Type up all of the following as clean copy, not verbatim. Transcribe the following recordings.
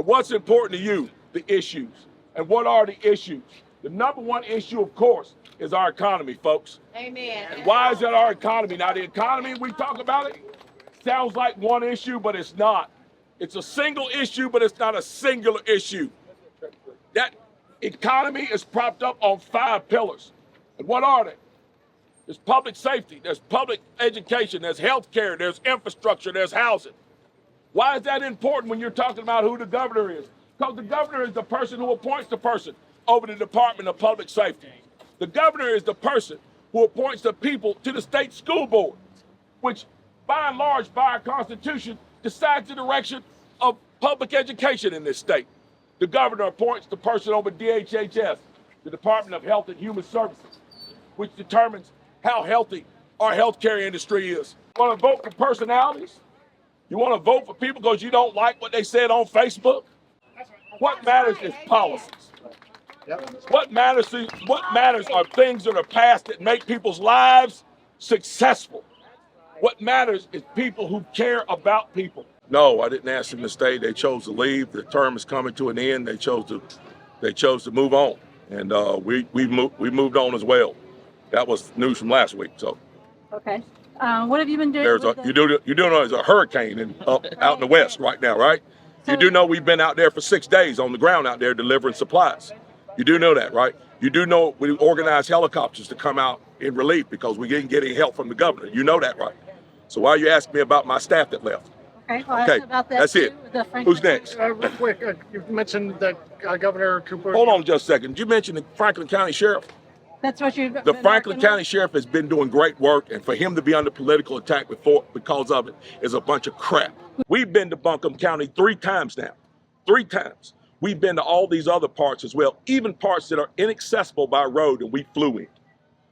And what's important to you? The issues. And what are the issues? The number one issue, of course, is our economy, folks. Amen. And why is that our economy? Now, the economy, we talk about it, sounds like one issue, but it's not. It's a single issue, but it's not a singular issue. That economy is propped up on 5 pillars. And what are they? There's public safety, there's public education, there's health care, there's infrastructure, there's housing. Why is that important when you're talking about who the governor is? Because the governor is the person who appoints the person over the Department of Public Safety. The governor is the person who appoints the people to the state school board, which by and large, by our Constitution, decides the direction of public education in this state. The governor appoints the person over DHHS, the Department of Health and Human Services, which determines how healthy our healthcare industry is. You want to vote for personalities? You want to vote for people because you don't like what they said on Facebook? What matters is policies. What matters are things that are passed that make people's lives successful. What matters is people who care about people. No, I didn't ask them to stay. They chose to leave. The term is coming to an end. They chose to move on, and we moved on as well. That was news from last week. So. Okay. What have you been doing? You do know there's a hurricane out in the west right now, right? So, you do know we've been out there for 6 days on the ground out there delivering supplies. You do know that, right? You do know we organized helicopters to come out in relief because we didn't get any help from the governor. You know that, right? So why are you asking me about my staff that left? Okay, well, okay. About that that's too, it. Who's next? Real quick, you mentioned that Governor Cooper. Hold on just a second. You mentioned the Franklin County Sheriff. That's what you. The Franklin County Sheriff has been doing great work, and for him to be under political attack because of it is a bunch of crap. We've been to Buncombe County 3 times now. 3 times. We've been to all these other parts as well, even parts that are inaccessible by road, and we flew in.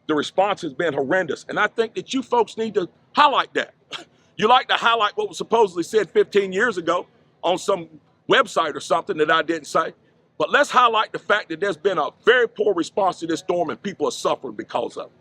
The response has been horrendous, and I think that you folks need to highlight that. You like to highlight what was supposedly said 15 years ago on some website or something that I didn't say. But let's highlight the fact that there's been a very poor response to this storm and people are suffering because of it.